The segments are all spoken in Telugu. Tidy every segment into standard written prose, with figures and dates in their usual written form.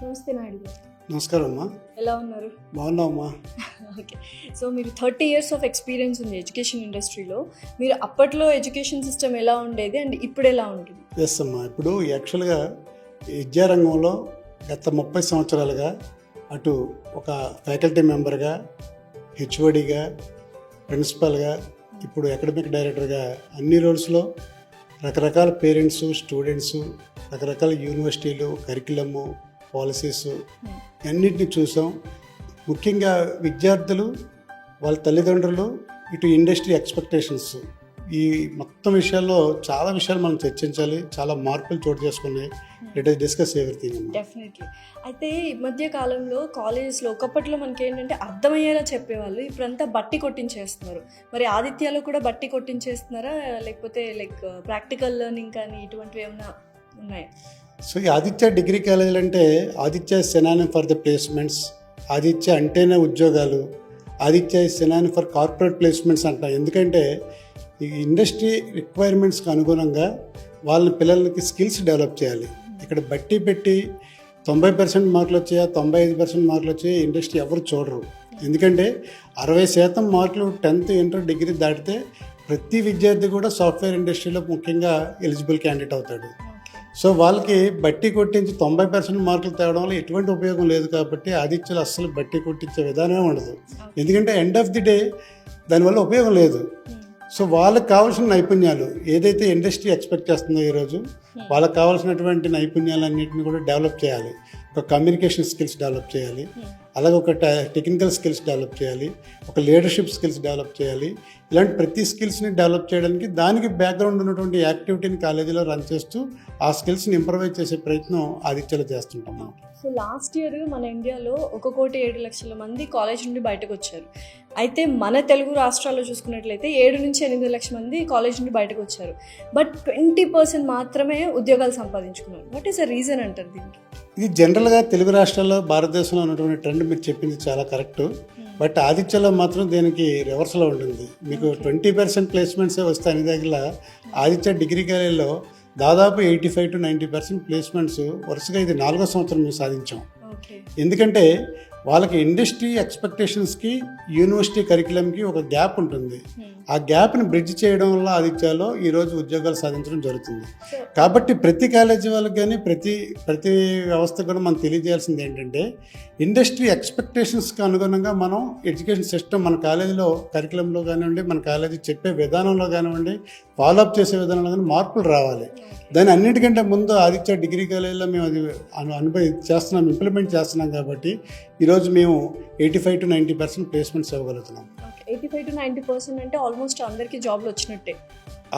నమస్తే నాయుడు గారు. నమస్కారం అమ్మా. ఎలా ఉన్నారు? బాగున్నావమ్మా. ఓకే. సో మీరు 30 years ఆఫ్ ఎక్స్పీరియన్స్ ఉంది ఎడ్యుకేషన్ ఇండస్ట్రీలో. మీరు అప్పట్లో ఎడ్యుకేషన్ సిస్టమ్ ఎలా ఉండేది అండ్ ఇప్పుడు ఎలా ఉంటుంది? ఎస్ అమ్మా. ఇప్పుడు యాక్చువల్గా విద్యారంగంలో గత 30 సంవత్సరాలుగా అటు ఒక ఫ్యాకల్టీ మెంబర్గా, హెచ్ఓడిగా, ప్రిన్సిపల్గా, ఇప్పుడు అకాడమిక్ డైరెక్టర్గా అన్ని రోల్స్లో రకరకాల పేరెంట్స్, స్టూడెంట్స్, రకరకాల యూనివర్సిటీలు, కరికులము, పాలసీస్ అన్నింటినీ చూసాం. ముఖ్యంగా విద్యార్థులు, వాళ్ళ తల్లిదండ్రులు, ఇటు ఇండస్ట్రీ ఎక్స్పెక్టేషన్స్, ఈ మొత్తం విషయాల్లో చాలా విషయాలు మనం చర్చించాలి. చాలా మార్పులు చోటు చేసుకున్నాయి. Let us discuss everything. Definitely. అయితే ఈ మధ్య కాలంలో కాలేజెస్లో ఒకప్పట్లో మనకి ఏంటంటే అర్థమయ్యేలా చెప్పేవాళ్ళు, ఇప్పుడంతా బట్టి కొట్టించేస్తున్నారు. మరి ఆదిత్యలో కూడా బట్టి కొట్టించేస్తున్నారా, లేకపోతే లైక్ ప్రాక్టికల్ లెర్నింగ్ కానీ ఇటువంటివి ఏమైనా ఉన్నాయా? సో ఈ ఆదిత్య డిగ్రీ కాలేజీలు అంటే Aditya synonym for the placements, Aditya అంటేనే ఉద్యోగాలు, Aditya synonym for corporate placements అంటాం. ఎందుకంటే ఈ ఇండస్ట్రీ రిక్వైర్మెంట్స్కి అనుగుణంగా వాళ్ళ పిల్లలకి స్కిల్స్ డెవలప్ చేయాలి. ఇక్కడ బట్టి పెట్టి 90% మార్కులు వచ్చాయా, 95% మార్కులు వచ్చాయా ఇండస్ట్రీ ఎవరు చూడరు. ఎందుకంటే 60% మార్కులు 10th ఇంటర్ డిగ్రీ దాటితే ప్రతి విద్యార్థి కూడా సాఫ్ట్వేర్ ఇండస్ట్రీలో ముఖ్యంగా ఎలిజిబుల్ క్యాండిడేట్ అవుతాడు. సో వాళ్ళకి బట్టి కొట్టించి 90% మార్కులు తేవడం వల్ల ఎటువంటి ఉపయోగం లేదు. కాబట్టి ఆదిత్యలు అస్సలు బట్టి కొట్టించే విధానమే ఉండదు. ఎందుకంటే ఎండ్ ఆఫ్ ది డే దానివల్ల ఉపయోగం లేదు. సో వాళ్ళకి కావాల్సిన నైపుణ్యాలు ఏదైతే ఇండస్ట్రీ ఎక్స్పెక్ట్ చేస్తుందో ఈరోజు, వాళ్ళకి కావాల్సినటువంటి నైపుణ్యాలన్నింటినీ కూడా డెవలప్ చేయాలి. ఒక కమ్యూనికేషన్ స్కిల్స్ డెవలప్ చేయాలి, అలాగే ఒక టెక్నికల్ స్కిల్స్ డెవలప్ చేయాలి, ఒక లీడర్షిప్ స్కిల్స్ డెవలప్ చేయాలి. ఇలాంటి ప్రతి స్కిల్స్ని డెవలప్ చేయడానికి దానికి బ్యాక్గ్రౌండ్ ఉన్నటువంటి యాక్టివిటీని కాలేజీలో రన్ చేస్తూ ఆ స్కిల్స్ని ఇంప్రూవైజ్ చేసే ప్రయత్నం ఆదిత్యలో చేస్తుంటాం మనం. సో లాస్ట్ ఇయర్ మన ఇండియాలో 1,7,00,000 మంది కాలేజ్ నుండి బయటకు వచ్చారు. అయితే మన తెలుగు రాష్ట్రాల్లో చూసుకున్నట్లయితే 7 నుంచి 8 లక్షల మంది కాలేజ్ నుండి బయటకు వచ్చారు. బట్ 20% మాత్రమే ఉద్యోగాలు సంపాదించుకున్నారు. వాట్ ఈస్ ద రీజన్ అంటారు దీనికి? ఇది జనరల్గా తెలుగు రాష్ట్రాల్లో, భారతదేశంలో ఉన్నటువంటి ట్రెండ్ మీరు చెప్పింది చాలా కరెక్ట్. బట్ ఆదిత్యలో మాత్రం దీనికి రివర్స్లో ఉంటుంది. మీకు 20% ప్లేస్మెంట్సే వస్తాయి అనే దగ్గర ఆదిత్య డిగ్రీ కాలేజీలో దాదాపు 85 to 90% ప్లేస్మెంట్స్ వరుసగా ఇది 4వ సంవత్సరం మేము సాధించాం. ఎందుకంటే వాళ్ళకి ఇండస్ట్రీ ఎక్స్పెక్టేషన్స్కి, యూనివర్సిటీ కరికులంకి ఒక గ్యాప్ ఉంటుంది. ఆ గ్యాప్ని బ్రిడ్జ్ చేయడం వల్ల ఆదిత్యలో ఈరోజు ఉద్యోగాలు సాధించడం జరుగుతుంది. కాబట్టి ప్రతి కాలేజీ వాళ్ళకి కానీ ప్రతి వ్యవస్థ కూడా మనం తెలియజేయాల్సింది ఏంటంటే ఇండస్ట్రీ ఎక్స్పెక్టేషన్స్కి అనుగుణంగా మనం ఎడ్యుకేషన్ సిస్టమ్ మన కాలేజీలో కరికులంలో కానివ్వండి, మన కాలేజీ చెప్పే విధానంలో కానివ్వండి, ఫాలోఅప్ చేసే విధానంలో కానీ మార్పులు రావాలి. దాని అన్నిటికంటే ముందు ఆదిత్య డిగ్రీ కాలేజీలో మేము అది ఇంప్లిమెంట్ చేస్తున్నాం. కాబట్టి ఈరోజు మేము 85 to 90% ప్లేస్మెంట్స్ ఇవ్వగలుగుతున్నాం. 85 to 90% అంటే ఆల్మోస్ట్ అందరికీ జాబ్లు వచ్చినట్టే.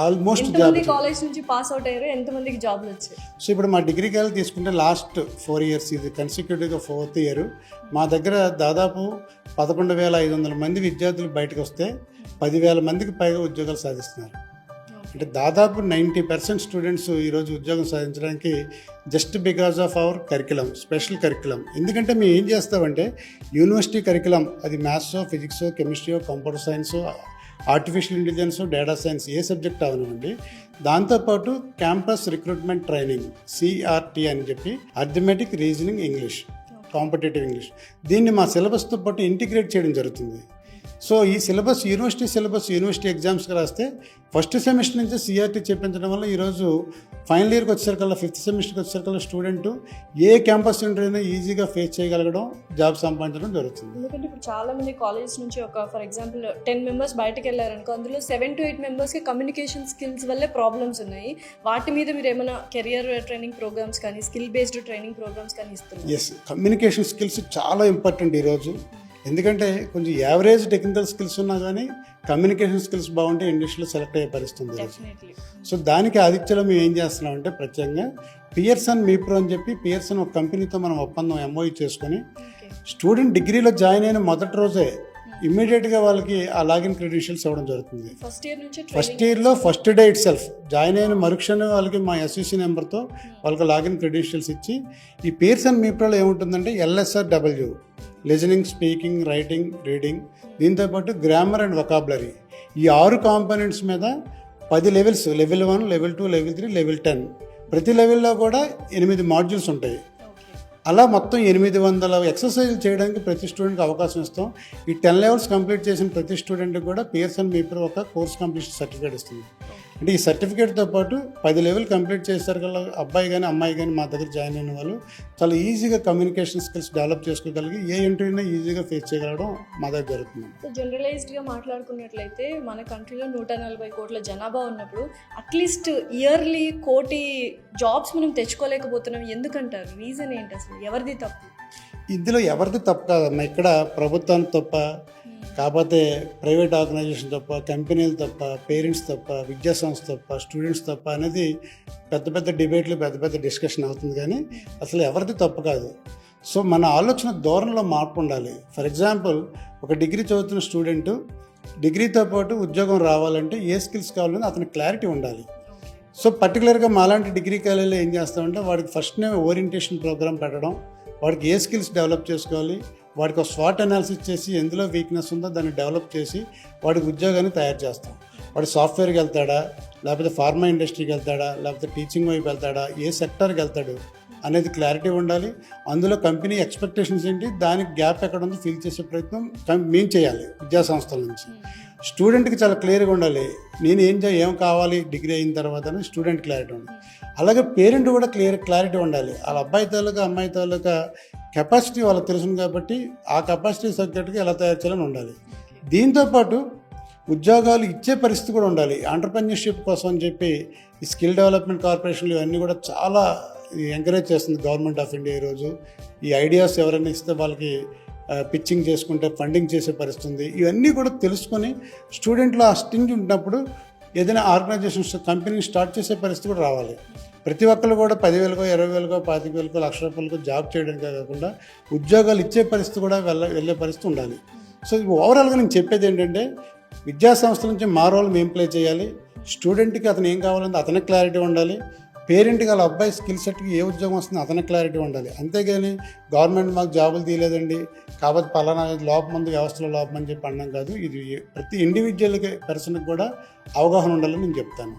ఆల్మోస్ట్ కాలేజ్ నుంచి పాస్ అవుట్ అయ్యారు, ఎంతమందికి జాబ్లు వచ్చాయి? సో ఇప్పుడు మా డిగ్రీ కాలేజ్ తీసుకుంటే లాస్ట్ 4 years, ఇది కన్సిక్యూటివ్గా 4th year, మా దగ్గర దాదాపు 11,500 మంది విద్యార్థులు బయటకు వస్తే 10,000 మందికి పైగా ఉద్యోగాలు సాధిస్తున్నారు. అంటే దాదాపు 90% స్టూడెంట్స్ ఈరోజు ఉద్యోగం సాధించడానికి just because of our curriculum, special curriculum. ఎందుకంటే మేము ఏం చేస్తామంటే యూనివర్సిటీ కరికులం, అది మ్యాథ్సో, ఫిజిక్సో, కెమిస్ట్రీయో, కంప్యూటర్ సైన్సో, ఆర్టిఫిషియల్ ఇంటెలిజెన్సో, డేటా సైన్స్, ఏ సబ్జెక్ట్ అవనివ్వండి, దాంతోపాటు క్యాంపస్ రిక్రూట్మెంట్ ట్రైనింగ్, CRT అని చెప్పి, arithmetic, reasoning, English, competitive English, దీన్ని మా సిలబస్తో పాటు ఇంటిగ్రేట్ చేయడం జరుగుతుంది. సో ఈ సిలబస్ యూనివర్సిటీ ఎగ్జామ్స్కి రాస్తే ఫస్ట్ సెమిస్టర్ నుంచి CRT చెప్పించడం వల్ల ఈరోజు ఫైనల్ ఇయర్కి వచ్చేసరికల్లా, 5th సెమిస్టర్కి వచ్చేసరికల్లా స్టూడెంట్ ఏ క్యాంపస్ ఇంటర్వ్యూ అయినా ఈజీగా ఫేస్ చేయగలగడం, జాబ్ సంపాదించడం జరుగుతుంది. ఎందుకంటే ఇప్పుడు చాలా మంది కాలేజ్ నుంచి ఒక ఫర్ ఎగ్జాంపుల్ 10 members బయటకు వెళ్ళారనుకో, అందులో 7 to 8 members కమ్యూనికేషన్ స్కిల్స్ వల్లే ప్రాబ్లమ్స్ ఉన్నాయి. వాటి మీద మీరు ఏమైనా కెరియర్ ట్రైనింగ్ ప్రోగ్రామ్స్ కానీ, స్కిల్ బేస్డ్ ట్రైనింగ్ ప్రోగ్రామ్స్ కానీ ఇస్తున్నారు? ఎస్, కమ్యూనికేషన్ స్కిల్స్ చాలా ఇంపార్టెంట్ ఈరోజు. ఎందుకంటే కొంచెం యావరేజ్ టెక్నికల్ స్కిల్స్ ఉన్నా కానీ కమ్యూనికేషన్ స్కిల్స్ బాగుంటే ఇండస్ట్రీలో సెలెక్ట్ అయ్యే పరిస్థితి ఉంది. సో దానికి ఆదిత్యలో మేము ఏం చేస్తున్నామంటే ప్రత్యేకంగా పియర్సన్ మీప్రో అని చెప్పి, పియర్సన్ ఒక కంపెనీతో మనం ఒప్పందం MOU చేసుకొని స్టూడెంట్ డిగ్రీలో జాయిన్ అయిన మొదటి రోజే ఇమ్మీడియట్గా వాళ్ళకి ఆ లాగిన్ క్రెడెన్షియల్స్ ఇవ్వడం జరుగుతుంది. ఫస్ట్ ఇయర్లో first day it self join అయిన మరుక్షణం వాళ్ళకి మా SUC నెంబర్తో వాళ్ళకి లాగిన్ క్రెడెన్షియల్స్ ఇచ్చి, ఈ పియర్సన్ మీప్రోలో ఏముంటుందంటే LSRW, listening, speaking, writing, reading, దీంతోపాటు గ్రామర్ అండ్ వొకాబులరీ, ఈ 6 కాంపోనెంట్స్ మీద 10 levels, Level 1, Level 2, Level 3, Level 10, ప్రతి లెవెల్లో కూడా 8 మాడ్యూల్స్ ఉంటాయి. అలా మొత్తం 800 ఎక్సర్సైజ్ చేయడానికి ప్రతి స్టూడెంట్కి అవకాశం ఇస్తాం. ఈ 10 లెవెల్స్ కంప్లీట్ చేసిన ప్రతి స్టూడెంట్కి కూడా పియర్సన్ మీపర్ ఒక కోర్స్ కంప్లీషన్ సర్టిఫికేట్ ఇస్తుంది. అంటే ఈ సర్టిఫికేట్తో పాటు 10 లెవెల్ కంప్లీట్ చేసేసరికి అబ్బాయి కానీ అమ్మాయి కానీ మా దగ్గర జాయిన్ అయిన వాళ్ళు చాలా ఈజీగా కమ్యూనికేషన్ స్కిల్స్ డెవలప్ చేసుకోగలిగి ఏ ఇంటర్వ్యూని ఈజీగా ఫేస్ చేయగలగడం మా దగ్గర జరుగుతుంది. సో జనరలైజ్డ్గా మాట్లాడుకున్నట్లయితే మన కంట్రీలో 140 కోట్ల జనాభా ఉన్నప్పుడు అట్లీస్ట్ ఇయర్లీ 1 కోటి జాబ్స్ మనం తెచ్చుకోలేకపోతున్నాం. ఎందుకంటారు? రీజన్ ఏంటి అసలు? ఎవరిది తప్పు? ఇందులో ఎవరిది తప్పు కాదమ్మా. ఇక్కడ ప్రభుత్వానికి తప్ప, కాకపోతే ప్రైవేట్ ఆర్గనైజేషన్ తప్ప, కంపెనీలు తప్ప, పేరెంట్స్ తప్ప, విద్యా సంస్థ తప్ప, స్టూడెంట్స్ తప్ప అనేది పెద్ద పెద్ద డిబేట్లు, పెద్ద పెద్ద డిస్కషన్ అవుతుంది. కానీ అసలు ఎవరిది తప్పు కాదు. సో మన ఆలోచన ధోరణిలో మార్పు ఉండాలి. ఫర్ ఎగ్జాంపుల్, ఒక డిగ్రీ చదువుతున్న స్టూడెంట్ డిగ్రీతో పాటు ఉద్యోగం రావాలంటే ఏ స్కిల్స్ కావాలని అతనికి క్లారిటీ ఉండాలి. సో పర్టికులర్గా మాలాంటి డిగ్రీ కాలేజీలో ఏం చేస్తామంటే వాడికి ఫస్ట్నే ఓరియంటేషన్ ప్రోగ్రామ్ పెట్టడం, వాడికి ఏ స్కిల్స్ డెవలప్ చేసుకోవాలి, వాడికి ఒక స్వాట్ అనాలిసిస్ చేసి ఎందులో వీక్నెస్ ఉందో దాన్ని డెవలప్ చేసి వాడికి ఉద్యోగాన్ని తయారు చేస్తాం. వాడు సాఫ్ట్వేర్కి వెళ్తాడా, లేకపోతే ఫార్మా ఇండస్ట్రీకి వెళ్తాడా, లేకపోతే టీచింగ్ వైపు వెళ్తాడా, ఏ సెక్టర్కి వెళ్తాడు అనేది క్లారిటీ ఉండాలి. అందులో కంపెనీ ఎక్స్పెక్టేషన్స్ ఏంటి, దానికి గ్యాప్ ఎక్కడ ఉందో ఫిల్ చేసే ప్రయత్నం మేము చేయాలి విద్యా సంస్థల నుంచి. స్టూడెంట్కి చాలా క్లియర్గా ఉండాలి, నేను ఏం కావాలి డిగ్రీ అయిన తర్వాత అని స్టూడెంట్ క్లారిటీ ఉండాలి. అలాగే పేరెంట్ కూడా క్లారిటీ ఉండాలి. వాళ్ళ అబ్బాయి తాలూకా అమ్మాయి తాలూకా కెపాసిటీ వాళ్ళకి తెలుసును కాబట్టి ఆ కెపాసిటీ సబ్జెక్ట్గా ఎలా తయారు చేయాలని ఉండాలి. దీంతోపాటు ఉద్యోగాలు ఇచ్చే పరిస్థితి కూడా ఉండాలి. ఆంటర్‌ప్రెన్యూర్‌షిప్ కోసం అని చెప్పి ఈ స్కిల్ డెవలప్మెంట్ కార్పొరేషన్లు ఇవన్నీ కూడా చాలా ఎంకరేజ్ చేస్తుంది గవర్నమెంట్ ఆఫ్ ఇండియా. ఈరోజు ఈ ఐడియాస్ ఎవరైనా ఇస్తే వాళ్ళకి పిచ్చింగ్ చేసుకుంటే ఫండింగ్ చేసే పరిస్థితి ఉంది. ఇవన్నీ కూడా తెలుసుకొని స్టూడెంట్లో ఆ స్టింగ్ ఉన్నప్పుడు ఏదైనా ఆర్గనైజేషన్స్ కంపెనీని స్టార్ట్ చేసే పరిస్థితి కూడా రావాలి. ప్రతి ఒక్కరు కూడా 10,000కో 20,000కో 25,000కో ₹1,00,000 జాబ్ చేయడానికే కాకుండా ఉద్యోగాలు ఇచ్చే పరిస్థితి కూడా వెళ్ళే పరిస్థితి ఉండాలి. సో ఓవరాల్గా నేను చెప్పేది ఏంటంటే విద్యా సంస్థల నుంచి మా రోల్ మేము ప్లే చేయాలి. స్టూడెంట్కి అతను ఏం కావాలంటే అతనికి క్లారిటీ ఉండాలి. పేరెంట్కి వాళ్ళ అబ్బాయి స్కిల్ సెట్కి ఏ ఉద్యోగం వస్తుందో అతనికి క్లారిటీ ఉండాలి. అంతేగాని గవర్నమెంట్ మాకు జాబులు తీయలేదండి కాబట్టి పలానా లోపం ఉంది, వ్యవస్థలో లోపం అని చెప్పి అన్నాం కాదు. ఇది ప్రతి ఇండివిజువల్కి పర్సన్కి కూడా అవగాహన ఉండాలని నేను చెప్తాను.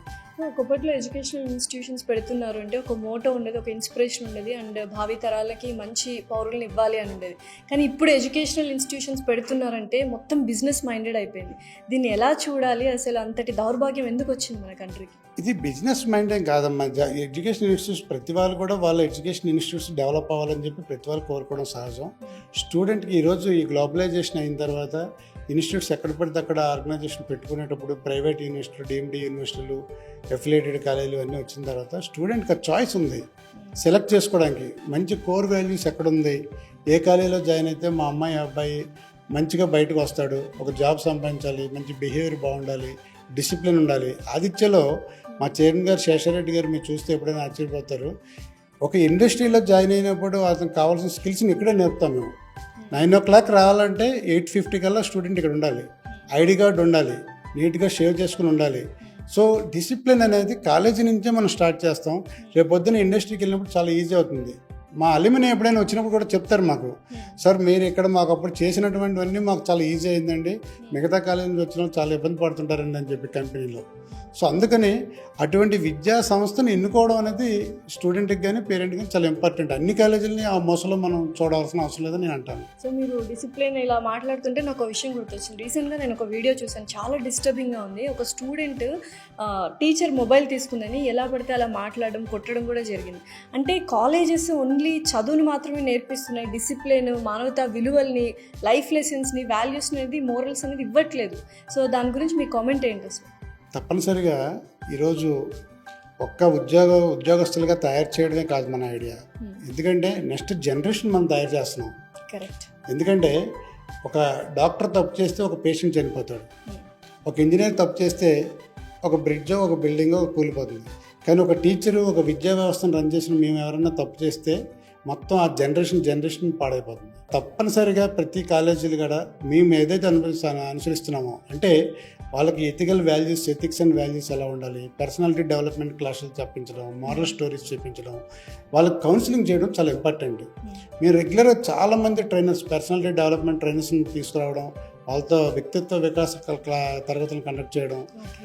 ఒకప్పట్లో ఎడ్యుకేషనల్ ఇన్స్టిట్యూషన్స్ పెడుతున్నారు అంటే ఒక మోటో ఉండేది, ఒక ఇన్స్పిరేషన్ ఉండేది, అండ్ భావి తరాలకి మంచి పౌరులను ఇవ్వాలి అని ఉండేది. కానీ ఇప్పుడు ఎడ్యుకేషనల్ ఇన్స్టిట్యూషన్స్ పెడుతున్నారంటే మొత్తం బిజినెస్ మైండెడ్ అయిపోయింది. దీన్ని ఎలా చూడాలి? అసలు అంతటి దౌర్భాగ్యం ఎందుకు వచ్చింది మన కంట్రీకి? ఇది బిజినెస్ మైండ్ ఏం కాదమ్మా. ఎడ్యుకేషన్ ఇన్స్టిట్యూట్స్ ప్రతి వాళ్ళు కూడా వాళ్ళ ఎడ్యుకేషన్ ఇన్స్టిట్యూట్స్ డెవలప్ అవ్వాలని చెప్పి ప్రతి వాళ్ళు కోరుకోవడం సహజం. స్టూడెంట్కి ఈరోజు ఈ గ్లోబలైజేషన్ అయిన తర్వాత ఇన్స్టిట్యూట్స్ ఎక్కడ పడితే అక్కడ ఆర్గనైజేషన్ పెట్టుకునేటప్పుడు ప్రైవేట్ యూనివర్సిటీలు, డీమ్డ్ యూనివర్సిటీలు, అఫిలియేటెడ్ కాలేజీలు అన్నీ వచ్చిన తర్వాత స్టూడెంట్కి చాయిస్ ఉంది సెలెక్ట్ చేసుకోవడానికి. మంచి కోర్ వాల్యూస్ ఎక్కడుంది, ఏ కాలేజీలో జాయిన్ అయితే మా అమ్మాయి అబ్బాయి మంచిగా బయటకు వస్తాడు, ఒక జాబ్ సంపాదించాలి, మంచి బిహేవియర్ బాగుండాలి, డిసిప్లిన్ ఉండాలి. ఆదిత్యలో మా చైర్మన్ గారు శేషారెడ్డి గారు మీరు చూస్తే ఎప్పుడైనా ఆశ్చర్యపోతారు. ఒక ఇండస్ట్రీలో జాయిన్ అయినప్పుడు అతనికి కావాల్సిన స్కిల్స్ని ఇక్కడే నేర్పుతాం మేము. 9 o'clock రావాలంటే 8:50 కల్లా స్టూడెంట్ ఇక్కడ ఉండాలి, ఐడి కార్డు ఉండాలి, నీట్గా షేవ్ చేసుకుని ఉండాలి. సో డిసిప్లిన్ అనేది కాలేజీ నుంచే మనం స్టార్ట్ చేస్తాం. రేపు పొద్దున్న ఇండస్ట్రీకి వెళ్ళినప్పుడు చాలా ఈజీ అవుతుంది. మా అల్యూమిని ఎప్పుడైనా వచ్చినప్పుడు కూడా చెప్తారు మాకు, సార్ మీరు ఇక్కడ మాకు అప్పుడు చేసినటువంటివన్నీ మాకు చాలా ఈజీ అయిందండి, మిగతా కాలేజీ నుంచి వచ్చిన చాలా ఇబ్బంది పడుతుంటారండి అని చెప్పి కంపెనీలో. సో అందుకని అటువంటి విద్యా సంస్థను ఎన్నుకోవడం అనేది స్టూడెంట్కి కానీ పేరెంట్కి కానీ చాలా ఇంపార్టెంట్. అన్ని కాలేజీలని ఆ మోసలో మనం చూడాల్సిన అవసరం లేదని నేను అంటాను. సో మీరు డిసిప్లిన్ ఇలా మాట్లాడుతుంటే నాకు ఒక విషయం గుర్తొచ్చింది. రీసెంట్గా నేను ఒక వీడియో చూసాను, చాలా డిస్టర్బింగ్గా ఉంది. ఒక స్టూడెంట్ టీచర్ మొబైల్ తీసుకుందని ఎలా పడితే అలా మాట్లాడడం, కొట్టడం కూడా జరిగింది. అంటే కాలేజెస్ ఓన్లీ చదువుని మాత్రమే నేర్పిస్తున్నాయి, డిసిప్లిన్, మానవతా విలువల్ని, లైఫ్ లెసన్స్ని, వాల్యూస్ అనేది, మోరల్స్ అనేది ఇవ్వట్లేదు. సో దాని గురించి మీ కామెంట్ ఏంటి అసలు? తప్పనిసరిగా ఈరోజు ఒక్క ఉద్యోగస్తులుగా తయారు చేయడమే కాదు మన ఐడియా. ఎందుకంటే నెక్స్ట్ జనరేషన్ మనం తయారు చేస్తున్నాం. కరెక్ట్. ఎందుకంటే ఒక డాక్టర్ తప్పు చేస్తే ఒక పేషెంట్ చనిపోతాడు, ఒక ఇంజనీర్ తప్పు చేస్తే ఒక బ్రిడ్జో ఒక బిల్డింగో కూలిపోతుంది. కానీ ఒక టీచరు, ఒక విద్యా వ్యవస్థను రన్ చేసిన మేము ఎవరైనా తప్పు చేస్తే మొత్తం ఆ జనరేషన్ పాడైపోతుంది. తప్పనిసరిగా ప్రతి కాలేజీలు కూడా మేము ఏదైతే అనుసరిస్తున్నామో అంటే వాళ్ళకి ethical values, ethics and values ఎలా ఉండాలి, పర్సనాలిటీ డెవలప్మెంట్ క్లాసులు చెప్పించడం, మారల్ స్టోరీస్ చెప్పించడం, వాళ్ళకి కౌన్సిలింగ్ చేయడం చాలా ఇంపార్టెంట్. మీరు రెగ్యులర్గా చాలామంది ట్రైనర్స్, పర్సనాలిటీ డెవలప్మెంట్ ట్రైనర్స్ని తీసుకురావడం, వాళ్ళతో వ్యక్తిత్వ వికాస తరగతులు కండక్ట్ చేయడం,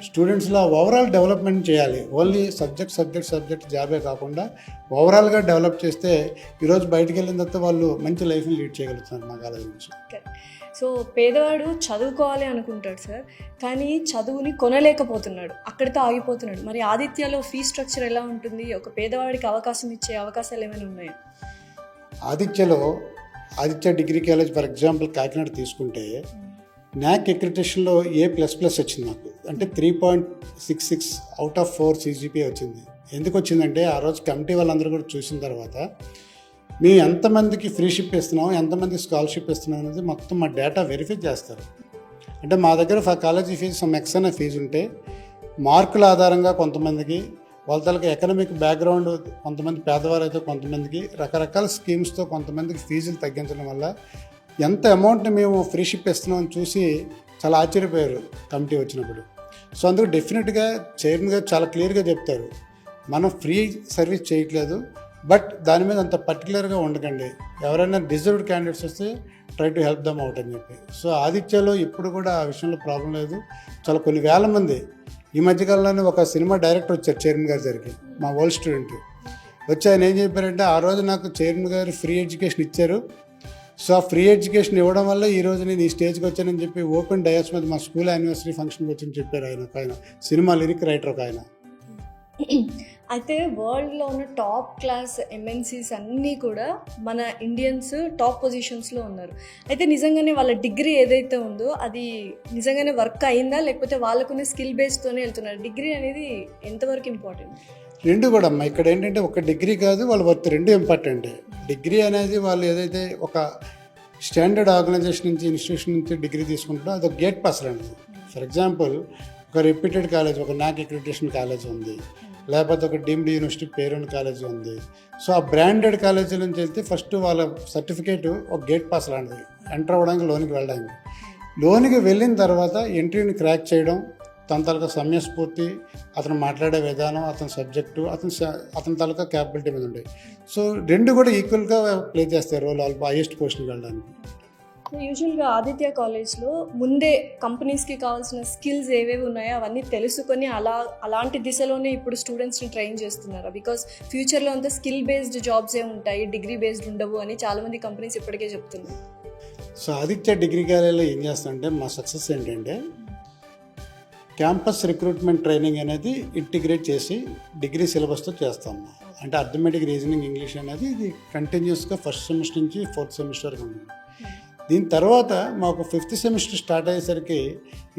స్టూడెంట్స్లో ఓవరాల్ డెవలప్మెంట్ చేయాలి. ఓన్లీ సబ్జెక్ట్ జాబే కాకుండా ఓవరాల్గా డెవలప్ చేస్తే ఈరోజు బయటికి వెళ్ళిన తర్వాత వాళ్ళు మంచి లైఫ్ని లీడ్ చేయగలుగుతున్నారు మా కాలేజ్ నుంచి. సో పేదవాడు చదువుకోవాలి అనుకుంటాడు సార్, కానీ చదువుని కొనలేకపోతున్నాడు, అక్కడితో ఆగిపోతున్నాడు. మరి ఆదిత్యలో ఫీ స్ట్రక్చర్ ఎలా ఉంటుంది? ఒక పేదవాడికి అవకాశం ఇచ్చే అవకాశాలు ఏమైనా ఉన్నాయా? Aditya degree college for example Kakinada తీసుకుంటే న్యాక్ అక్రిడిటేషన్లో A++ వచ్చింది నాకు. అంటే 3.66 అవుట్ ఆఫ్ 4 CGPA వచ్చింది. ఎందుకు వచ్చిందంటే ఆ రోజు కమిటీ వాళ్ళందరూ కూడా చూసిన తర్వాత మేము ఎంతమందికి ఫ్రీ షిప్ ఇస్తున్నాం, ఎంతమందికి స్కాలర్షిప్ ఇస్తున్నాం అనేది మొత్తం మా డేటా వెరిఫై చేస్తారు. అంటే మా దగ్గర కాలేజీ ఫీజు సమ్ ఎక్స్ అనే ఫీజు ఉంటే మార్కుల ఆధారంగా కొంతమందికి, వాళ్ళ తలకి ఎకనామిక్ బ్యాక్గ్రౌండ్, కొంతమంది పేదవారు అయితే కొంతమందికి రకరకాల స్కీమ్స్తో కొంతమందికి ఫీజులు తగ్గించడం వల్ల ఎంత అమౌంట్ని మేము ఫ్రీ షిప్ ఇస్తున్నామని చూసి చాలా ఆశ్చర్యపోయారు కమిటీ వచ్చినప్పుడు. సో అందుకు డెఫినెట్గా చైర్మన్ గారు చాలా క్లియర్గా చెప్తారు, మనం ఫ్రీ సర్వీస్ చేయట్లేదు, బట్ దాని మీద అంత పర్టికులర్గా ఉండకండి, ఎవరైనా డిజర్వ్డ్ క్యాండిడేట్స్ వస్తే try to help them out అని చెప్పి. సో ఆదిత్యలో ఇప్పుడు కూడా ఆ విషయంలో ప్రాబ్లం లేదు. చాలా కొన్ని వేల మంది, ఈ మధ్యకాలంలోనే ఒక సినిమా డైరెక్టర్ వచ్చారు చైర్మన్ గారి దగ్గరికి, మా ఓల్డ్ స్టూడెంట్ వచ్చి ఆయన ఏం చెప్పారంటే, ఆ రోజు నాకు చైర్మన్ గారు ఫ్రీ ఎడ్యుకేషన్ ఇచ్చారు, సో ఆ ఫ్రీ ఎడ్యుకేషన్ ఇవ్వడం వల్ల ఈరోజు నేను ఈ స్టేజ్కి వచ్చానని చెప్పి ఓపెన్ డయాస్ మీద మా స్కూల్ యానివర్సరీ ఫంక్షన్కి వచ్చి చెప్పారు ఆయన సినిమా లిరిక్ రైటర్ ఒక ఆయన. అయితే వరల్డ్లో ఉన్న టాప్ క్లాస్ MNCs అన్నీ కూడా మన ఇండియన్స్ టాప్ పొజిషన్స్లో ఉన్నారు. అయితే నిజంగానే వాళ్ళ డిగ్రీ ఏదైతే ఉందో అది నిజంగానే వర్క్ అయిందా, లేకపోతే వాళ్ళకున్న స్కిల్ బేస్తోనే వెళ్తున్నారు? డిగ్రీ అనేది ఎంతవరకు ఇంపార్టెంట్? రెండు కూడా అమ్మా. ఇక్కడ ఏంటంటే ఒక డిగ్రీ కాదు, వాళ్ళ వర్త్ రెండు ఇంపార్టెంట్. డిగ్రీ అనేది వాళ్ళు ఏదైతే ఒక స్టాండర్డ్ ఆర్గనైజేషన్ నుంచి, ఇన్స్టిట్యూషన్ నుంచి డిగ్రీ తీసుకుంటారో అది ఒక గేట్ పాస్ లాంటిది. ఫర్ ఎగ్జాంపుల్ ఒక రెప్యూటెడ్ కాలేజ్, ఒక న్యాక్ అక్రిడిటేషన్ కాలేజ్ ఉంది, లేకపోతే ఒక డీమ్డ్ యూనివర్సిటీ పేరున్న కాలేజ్ ఉంది. సో ఆ బ్రాండెడ్ కాలేజీ నుంచి వెళ్తే ఫస్ట్ వాళ్ళ సర్టిఫికేట్ ఒక గేట్ పాస్ లాంటిది, ఎంటర్ అవ్వడానికి, లోనికి వెళ్ళడానికి. లోనికి వెళ్ళిన తర్వాత ఎంట్రీని క్రాక్ చేయడం, తన తాలూకా సమయస్ఫూర్తి, అతను మాట్లాడే విధానం, అతని సబ్జెక్టు, అతని తాలూకా క్యాపబిలిటీ మీద ఉంటాయి. సో రెండు కూడా ఈక్వల్గా ప్లే చేస్తారు రోల్ వాళ్ళు హైయెస్ట్ పొజిషన్కి వెళ్ళడానికి. యూజువల్గా ఆదిత్య కాలేజ్లో ముందే కంపెనీస్కి కావాల్సిన స్కిల్స్ ఏవేవి ఉన్నాయో అవన్నీ తెలుసుకొని అలాంటి దిశలోనే ఇప్పుడు స్టూడెంట్స్ని ట్రైన్ చేస్తున్నారు. బికాస్ ఫ్యూచర్లో అంతా స్కిల్ బేస్డ్ జాబ్సే ఉంటాయి, డిగ్రీ బేస్డ్ ఉండవు అని చాలామంది కంపెనీస్ ఇప్పటికే చెప్తున్నారు. సో ఆదిత్య డిగ్రీ కాలేజ్లో ఏం చేస్తామంటే మా సక్సెస్ ఏంటంటే క్యాంపస్ రిక్రూట్మెంట్ ట్రైనింగ్ అనేది ఇంటిగ్రేట్ చేసి డిగ్రీ సిలబస్తో చేస్తాము. అంటే అర్థమెటిక్, రీజనింగ్, ఇంగ్లీష్ అనేది ఇది కంటిన్యూస్గా ఫస్ట్ సెమిస్టర్ నుంచి 4th సెమిస్టర్ వరకు ఉంటుంది. దీని తర్వాత మాకు 5th సెమిస్టర్ స్టార్ట్ అయ్యేసరికి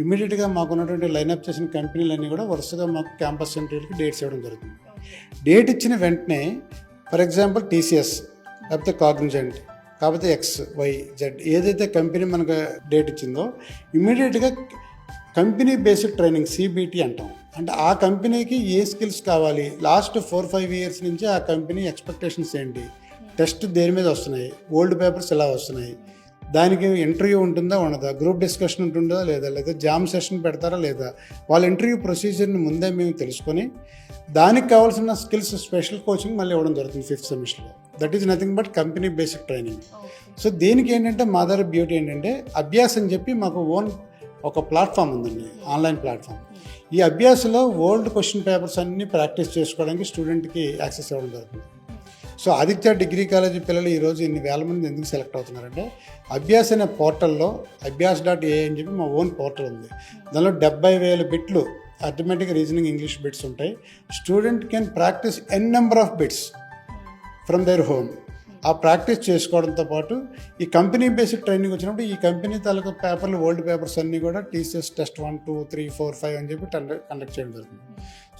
ఇమ్మీడియట్గా మాకు ఉన్నటువంటి లైనప్ చేసిన కంపెనీలన్నీ కూడా వరుసగా మాకు క్యాంపస్ సెంటర్కి డేట్స్ ఇవ్వడం జరుగుతుంది. డేట్ ఇచ్చిన వెంటనే ఫర్ ఎగ్జాంపుల్ TCS లేకపోతే కాగ్నిజెంట్, కాకపోతే XYZ ఏదైతే కంపెనీ మనకు డేట్ ఇచ్చిందో ఇమ్మీడియట్గా కంపెనీ బేసిక్ ట్రైనింగ్ CBT అంటాం. అంటే ఆ కంపెనీకి ఏ స్కిల్స్ కావాలి, లాస్ట్ 4-5 ఇయర్స్ నుంచి ఆ కంపెనీ ఎక్స్పెక్టేషన్స్ ఏంటి, టెస్ట్ దేని మీద వస్తున్నాయి, ఓల్డ్ పేపర్స్ ఎలా వస్తున్నాయి, దానికి ఇంటర్వ్యూ ఉంటుందా ఉండదా, గ్రూప్ డిస్కషన్ ఉంటుందా లేదా జామ్ సెషన్ పెడతారా లేదా, వాళ్ళ ఇంటర్వ్యూ ప్రొసీజర్ని ముందే మేము తెలుసుకొని దానికి కావాల్సిన స్కిల్స్ స్పెషల్ కోచింగ్ మళ్ళీ ఇవ్వడం జరుగుతుంది 5th సెమిస్టర్లో. That is nothing but company basic training. So దీనికి ఏంటంటే మా దగ్గర బ్యూటీ ఏంటంటే అభ్యాస్ అని చెప్పి మాకు ఓన్ ఒక ప్లాట్ఫామ్ ఉందండి, ఆన్లైన్ ప్లాట్ఫామ్. ఈ అభ్యాసలో ఓల్డ్ క్వశ్చన్ పేపర్స్ అన్నీ ప్రాక్టీస్ చేసుకోవడానికి స్టూడెంట్కి యాక్సెస్ ఇవ్వడం జరుగుతుంది. సో ఆదిత్య డిగ్రీ కాలేజీ పిల్లలు ఈరోజు ఇన్ని వేల మంది ఎందుకు సెలెక్ట్ అవుతున్నారంటే అభ్యాస్ అనే పోర్టల్లో అభ్యాస్.ఏ అని చెప్పి మా ఓన్ పోర్టల్ ఉంది. దానిలో 70,000 బిట్లు అర్థమెటిక్, రీజనింగ్, ఇంగ్లీష్ బిట్స్ ఉంటాయి. Student can practise N number of bits from their home. ఆ ప్రాక్టీస్ చేసుకోవడంతో పాటు ఈ కంపెనీ బేసిక్ ట్రైనింగ్ వచ్చినప్పుడు ఈ కంపెనీ తాలూకా పేపర్లు, ఓల్డ్ పేపర్స్ అన్నీ కూడా TCS టెస్ట్ 1, 2, 3, 4, 5 అని చెప్పి కండక్ట్ చేయడం జరుగుతుంది.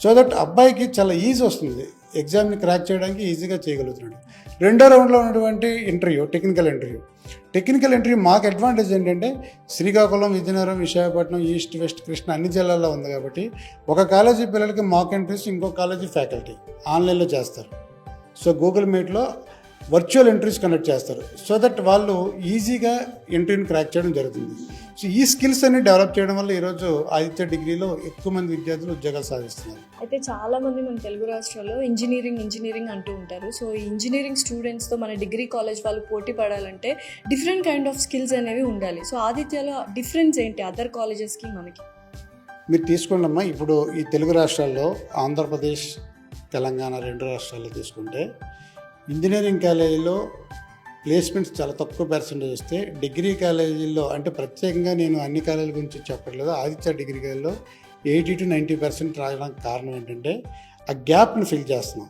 సో దట్ అబ్బాయికి చాలా ఈజీ వస్తుంది, ఎగ్జామ్ని క్రాక్ చేయడానికి ఈజీగా చేయగలుగుతున్నాడు. రెండో రౌండ్లో ఉన్నటువంటి ఇంటర్వ్యూ టెక్నికల్ ఇంటర్వ్యూ మాకు అడ్వాంటేజ్ ఏంటంటే శ్రీకాకుళం, విజయనగరం, విశాఖపట్నం, ఈస్ట్, వెస్ట్, కృష్ణ అన్ని జిల్లాల్లో ఉంది కాబట్టి ఒక కాలేజీ పిల్లలకి మాక్ ఇంటర్వ్యూస్ ఇంకో కాలేజీ ఫ్యాకల్టీ ఆన్లైన్లో చేస్తారు. సో గూగుల్ మీట్లో వర్చువల్ ఇంటర్వ్యూస్ కండక్ట్ చేస్తారు. సో దట్ వాళ్ళు ఈజీగా ఇంటర్వ్యూని క్రాక్ చేయడం జరుగుతుంది. సో ఈ స్కిల్స్ అన్ని డెవలప్ చేయడం వల్ల ఈరోజు ఆదిత్య డిగ్రీలో ఎక్కువ మంది విద్యార్థులు ఉద్యోగాలు సాధిస్తున్నారు. అయితే చాలా మంది మన తెలుగు రాష్ట్రాల్లో ఇంజనీరింగ్ అంటూ ఉంటారు. సో ఈ ఇంజనీరింగ్ స్టూడెంట్స్తో మన డిగ్రీ కాలేజ్ వాళ్ళు పోటీ పడాలంటే డిఫరెంట్ కైండ్ ఆఫ్ స్కిల్స్ అనేవి ఉండాలి. సో ఆదిత్యలో డిఫరెన్స్ ఏంటి అదర్ కాలేజెస్కి మనకి? మీరు తీసుకోండమ్మా, ఇప్పుడు ఈ తెలుగు రాష్ట్రాల్లో ఆంధ్రప్రదేశ్, తెలంగాణ 2 రాష్ట్రాల్లో తీసుకుంటే ఇంజనీరింగ్ కాలేజీలో ప్లేస్మెంట్స్ చాలా తక్కువ పర్సెంటేజ్ వస్తే, డిగ్రీ కాలేజీల్లో అంటే ప్రత్యేకంగా నేను అన్ని కాలేజీల గురించి చెప్పట్లేదు, ఆదిత్య డిగ్రీ కాలేజీలో 80 to 90% రావడానికి కారణం ఏంటంటే ఆ గ్యాప్ని ఫిల్ చేస్తున్నాం.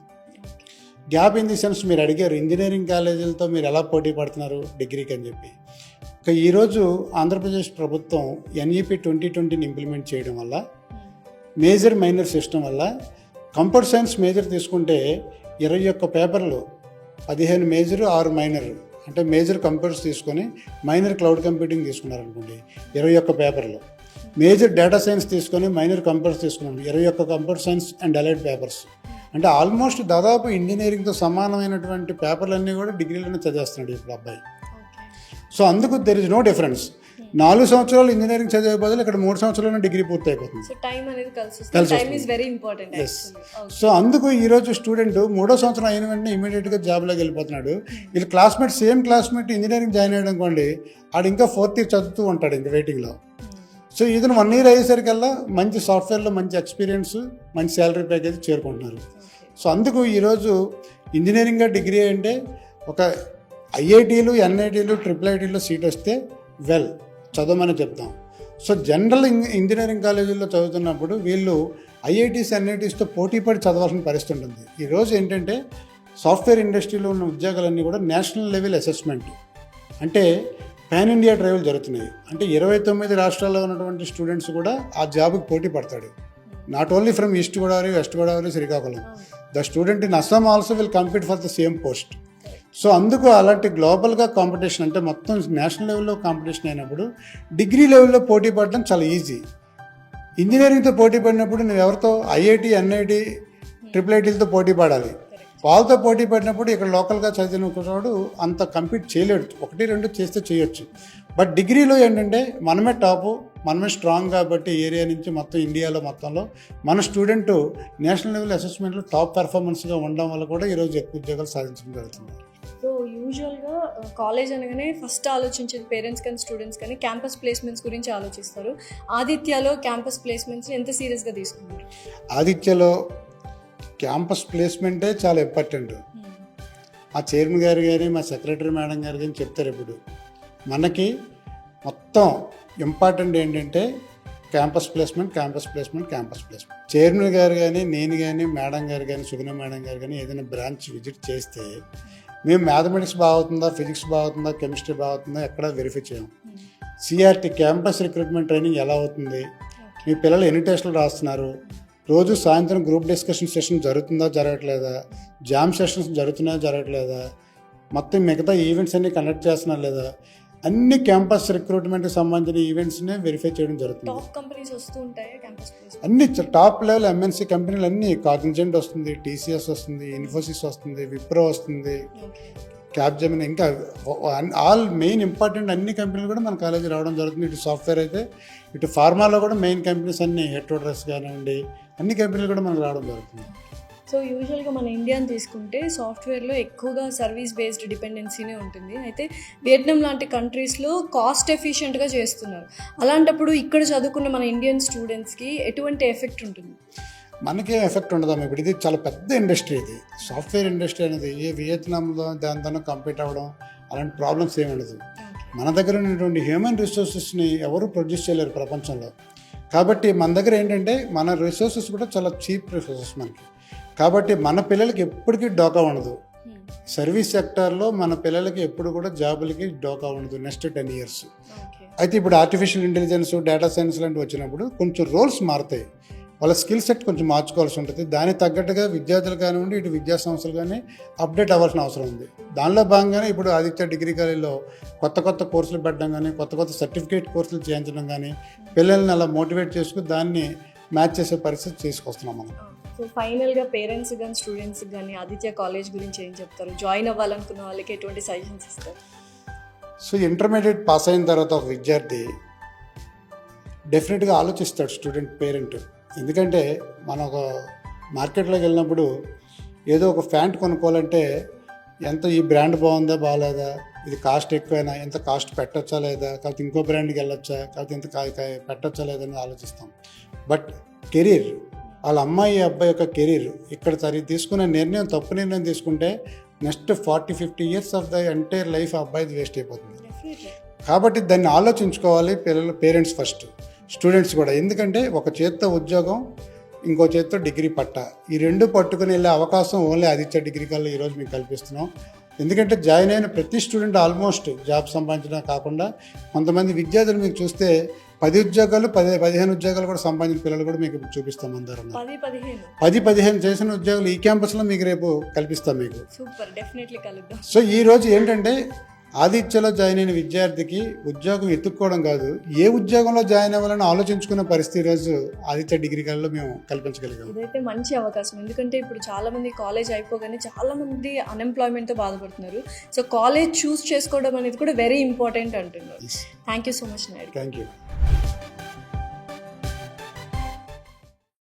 గ్యాప్ ఇన్ ది సెన్స్ మీరు అడిగారు ఇంజనీరింగ్ కాలేజీలతో మీరు ఎలా పోటీ పడుతున్నారు డిగ్రీకి అని చెప్పి. ఈరోజు ఆంధ్రప్రదేశ్ ప్రభుత్వం NEP 2020ని ఇంప్లిమెంట్ చేయడం వల్ల, మేజర్ మైనర్ సిస్టమ్ వల్ల కంప్యూటర్ సైన్స్ మేజర్ తీసుకుంటే 21 పేపర్లు, 15 మేజర్ 6 మైనర్, అంటే మేజర్ కంప్యూటర్స్ తీసుకొని మైనర్ క్లౌడ్ కంప్యూటింగ్ తీసుకున్నారనుకోండి 21 పేపర్లు, మేజర్ డేటా సైన్స్ తీసుకొని మైనర్ కంప్యూటర్స్ తీసుకున్నాను 21 computer science and allied papers. అంటే ఆల్మోస్ట్ దాదాపు ఇంజనీరింగ్తో సమానమైనటువంటి పేపర్లన్నీ కూడా డిగ్రీలోనే చదివేస్తున్నాడు ఇప్పుడు అబ్బాయి. సో అందుకు దెర్ ఇస్ నో డిఫరెన్స్. 4 సంవత్సరాలు ఇంజనీరింగ్ చదివే బదులు ఇక్కడ 3 సంవత్సరాల్లో డిగ్రీ పూర్తి అయిపోతుంది. సో అందుకు ఈరోజు స్టూడెంట్ 3వ సంవత్సరం అయిన వెంటనే ఇమీడియట్గా జాబ్లోకి వెళ్ళిపోతున్నాడు. వీళ్ళు classmate same classmate engineering join అయ్యాడు అనుకోండి, ఆడు ఇంకా 4th ఇయర్ చదువుతూ ఉంటాడు ఇంకా వెయిటింగ్లో. సో ఇతను 1 year అయ్యేసరికల్లా మంచి సాఫ్ట్వేర్లో మంచి ఎక్స్పీరియన్స్, మంచి శాలరీ ప్యాకేజ్ చేరుకుంటున్నారు. సో అందుకు ఈరోజు ఇంజనీరింగ్గా డిగ్రీ అంటే ఒక IITలు, NITలు, IIITలో సీట్ వస్తే చదవమని చెప్తాం. సో జనరల్ ఇంజనీరింగ్ కాలేజీల్లో చదువుతున్నప్పుడు వీళ్ళు IITs, NITsతో పోటీపడి చదవాల్సిన పరిస్థితి ఉంటుంది. ఈరోజు ఏంటంటే సాఫ్ట్వేర్ ఇండస్ట్రీలో ఉన్న ఉద్యోగాలన్నీ కూడా నేషనల్ లెవెల్ అసెస్మెంట్, అంటే పాన్ ఇండియా డ్రైవ్లు జరుగుతున్నాయి. అంటే 29 రాష్ట్రాల్లో ఉన్నటువంటి స్టూడెంట్స్ కూడా ఆ జాబ్కి పోటీ పడతాడు. Not only from east Godavari, west Godavari, Srikakulam. The student in Assam also will compete for the same post. So అందుకు అలాంటి గ్లోబల్గా కాంపిటీషన్, అంటే మొత్తం నేషనల్ లెవెల్లో కాంపిటీషన్ అయినప్పుడు డిగ్రీ లెవెల్లో పోటీ పడడం చాలా ఈజీ. ఇంజనీరింగ్తో పోటీ పడినప్పుడు నువ్వు ఎవరితో IIT, NIT, IIITలతో పోటీ పడాలి. వాళ్ళతో పోటీ పడినప్పుడు ఇక్కడ లోకల్గా చదివిన వాడు అంత కంపీట్ చేయలేడు. 1-2 చేస్తే చేయొచ్చు. బట్ డిగ్రీలో ఏంటంటే మనమే టాపు, మనమే స్ట్రాంగ్ కాబట్టి ఏరియా నుంచి మొత్తం ఇండియాలో మొత్తంలో మన స్టూడెంట్ నేషనల్ లెవెల్ అసెస్మెంట్లో టాప్ పెర్ఫార్మెన్స్గా ఉండడం వల్ల కూడా ఈరోజు ఎక్కువ ఉద్యోగాలు సాధించడం జరుగుతుంది. సో యూజువల్గా కాలేజ్ అనగానే ఫస్ట్ ఆలోచించేది పేరెంట్స్ కానీ స్టూడెంట్స్ కానీ క్యాంపస్ ప్లేస్మెంట్స్ గురించి ఆలోచిస్తారు. ఆదిత్యలో క్యాంపస్ ప్లేస్మెంట్స్ ఎంత సీరియస్గా తీసుకున్నారు? ఆదిత్యలో క్యాంపస్ ప్లేస్మెంటే చాలా ఇంపార్టెంట్. మా చైర్మన్ గారు కానీ, మా సెక్రటరీ మేడం గారు కానీ చెప్తారు ఎప్పుడు. మనకి మొత్తం ఇంపార్టెంట్ ఏంటంటే క్యాంపస్ ప్లేస్మెంట్. చైర్మన్ గారు కానీ, నేను కానీ, మేడం గారు కానీ, సుగుణ మేడం గారు కానీ ఏదైనా బ్రాంచ్ విజిట్ చేస్తే మేము మ్యాథమెటిక్స్ బాగుతుందా, ఫిజిక్స్ బాగుతుందా, కెమిస్ట్రీ బాగుతుందా ఎక్కడ వెరిఫై చేయం. CRT క్యాంపస్ రిక్రూట్మెంట్ ట్రైనింగ్ ఎలా అవుతుంది, మీ పిల్లలు ఎన్ని టెస్టులు రాస్తున్నారు, రోజు సాయంత్రం గ్రూప్ డిస్కషన్ సెషన్ జరుగుతుందా జరగట్లేదా, జామ్ సెషన్స్ జరుగుతున్నాయా జరగట్లేదా, మొత్తం మిగతా ఈవెంట్స్ అన్ని కండక్ట్ చేస్తున్నా లేదా, అన్ని క్యాంపస్ రిక్రూట్మెంట్కి సంబంధించిన ఈవెంట్స్ని వెరిఫై చేయడం జరుగుతుంది. అన్ని టాప్ లెవెల్ MNC కంపెనీలు అన్నీ, కాగ్నిజెంట్ వస్తుంది, TCS వస్తుంది, ఇన్ఫోసిస్ వస్తుంది, విప్రో వస్తుంది, క్యాప్జెమిని, ఇంకా ఆల్ మెయిన్ ఇంపార్టెంట్ అన్ని కంపెనీలు కూడా మన కాలేజీ రావడం జరుగుతుంది. ఇటు సాఫ్ట్వేర్ అయితే, ఇటు ఫార్మాలో కూడా మెయిన్ కంపెనీస్ అన్ని హెట్రోడ్రెస్ కానివ్వండి, అన్ని కంపెనీలు కూడా మనకు రావడం జరుగుతుంది. సో యూజువల్గా మన ఇండియాని తీసుకుంటే సాఫ్ట్వేర్లో ఎక్కువగా సర్వీస్ బేస్డ్ డిపెండెన్సీనే ఉంటుంది. అయితే వియట్నాం లాంటి కంట్రీస్లో కాస్ట్ ఎఫిషియెంట్గా చేస్తున్నారు. అలాంటప్పుడు ఇక్కడ చదువుకున్న మన ఇండియన్ స్టూడెంట్స్కి ఎటువంటి ఎఫెక్ట్ ఉంటుంది? మనకేం ఎఫెక్ట్ ఉండదమ్మా. ఇప్పుడు ఇది చాలా పెద్ద ఇండస్ట్రీ, ఇది సాఫ్ట్వేర్ ఇండస్ట్రీ అనేది. ఏ వియత్నాంలో దాంతో కంపీట్ అవ్వడం అలాంటి ప్రాబ్లమ్స్ ఏమి ఉండదు. మన దగ్గర ఉన్నటువంటి హ్యూమన్ రిసోర్సెస్ని ఎవరు ప్రొడ్యూస్ చేయలేరు ప్రపంచంలో. కాబట్టి మన దగ్గర ఏంటంటే మన రిసోర్సెస్ కూడా చాలా చీప్ రిసోర్సెస్ మనకి. కాబట్టి మన పిల్లలకి ఎప్పటికీ డోకా ఉండదు. సర్వీస్ సెక్టార్లో మన పిల్లలకి ఎప్పుడు కూడా జాబులకి డోకా ఉండదు నెక్స్ట్ 10 years. అయితే ఇప్పుడు ఆర్టిఫిషియల్ ఇంటెలిజెన్స్, డేటా సైన్స్ లాంటివి వచ్చినప్పుడు కొంచెం రోల్స్ మారుతాయి. వాళ్ళ స్కిల్ సెట్ కొంచెం మార్చుకోవాల్సి ఉంటుంది. దానికి తగ్గట్టుగా విద్యార్థులు కానివ్వండి, ఇటు విద్యా సంస్థలు కానీ అప్డేట్ అవ్వాల్సిన అవసరం ఉంది. దానిలో భాగంగానే ఇప్పుడు ఆదిత్య డిగ్రీ కాలేజీలో కొత్త కోర్సులు పెట్టడం కానీ, కొత్త సర్టిఫికేట్ కోర్సులు చేయించడం కానీ, పిల్లల్ని అలా మోటివేట్ చేసుకుని దాన్ని మ్యాచ్ చేసే పరిస్థితి తీసుకొస్తున్నాం మనం. సో ఫైనల్గా పేరెంట్స్ కానీ స్టూడెంట్స్ కానీ ఆదిత్య కాలేజ్ గురించి ఏం చెప్తారు? జాయిన్ అవ్వాలనుకున్న వాళ్ళకి ఎటువంటి సజెషన్స్ ఇస్తారు? సో ఇంటర్మీడియట్ పాస్ అయిన తర్వాత ఒక విద్యార్థి డెఫినెట్గా ఆలోచిస్తాడు స్టూడెంట్ పేరెంట్. ఎందుకంటే మనం ఒక మార్కెట్లోకి వెళ్ళినప్పుడు ఏదో ఒక ప్యాంట్ కొనుక్కోవాలంటే ఎంత ఈ బ్రాండ్ బాగుందా బాగాలేదా, ఇది కాస్ట్ ఎక్కువైనా ఎంత కాస్ట్ పెట్టచ్చా లేదా, కాకపోతే ఇంకో బ్రాండ్కి వెళ్ళొచ్చా, కాకపోతే ఇంత పెట్టచ్చా లేదని ఆలోచిస్తాం. బట్ కెరీర్, వాళ్ళ అమ్మాయి అబ్బాయి యొక్క కెరీర్ ఇక్కడ తీసుకునే నిర్ణయం తప్పు నిర్ణయం తీసుకుంటే next 40-50 years of the entire life ఆ అబ్బాయిది వేస్ట్ అయిపోతుంది. కాబట్టి దాన్ని ఆలోచించుకోవాలి పేరెంట్స్ ఫస్ట్, స్టూడెంట్స్ కూడా. ఎందుకంటే ఒక చేత్తో ఉద్యోగం, ఇంకో చేత్తో డిగ్రీ పట్టా, ఈ రెండు పట్టుకుని వెళ్ళే అవకాశం ఓన్లీ ఆదిత్య డిగ్రీ కాలేజ్ ఈరోజు మీకు కల్పిస్తున్నాం. ఎందుకంటే జాయిన్ అయిన ప్రతి స్టూడెంట్ ఆల్మోస్ట్ జాబ్ సంపాదించడం కాకుండా కొంతమంది విద్యార్థులు మీకు చూస్తే 10 ఉద్యోగాలు 15 ఉద్యోగాలు కూడా సంపాదించిన పిల్లలు కూడా మీకు చూపిస్తాం. అందరం 10-15 చేసిన ఉద్యోగాలు ఈ క్యాంపస్లో మీకు రేపు కల్పిస్తాం మీకు. సూపర్, డెఫినెట్లీ కలుద్దాం. సో ఈ రోజు ఏంటంటే ఆదిత్యలో జాయిన్ అయిన విద్యార్థికి ఉద్యోగం ఎత్తుక్కోవడం కాదు, ఏ ఉద్యోగంలో జాయిన్ అవ్వాలని ఆలోచించుకునే పరిస్థితి ఈరోజు ఆదిత్య డిగ్రీ కాలేజ్లో మేము కల్పించగలిగాం. ఇదైతే మంచి అవకాశం, ఎందుకంటే ఇప్పుడు చాలా మంది కాలేజ్ అయిపోగానే చాలా మంది అన్ఎంప్లాయ్మెంట్తో బాధపడుతున్నారు. సో కాలేజ్ చూస్ చేసుకోవడం అనేది కూడా వెరీ ఇంపార్టెంట్ అంటున్నారు. Thank you so much Naidu. Thank you.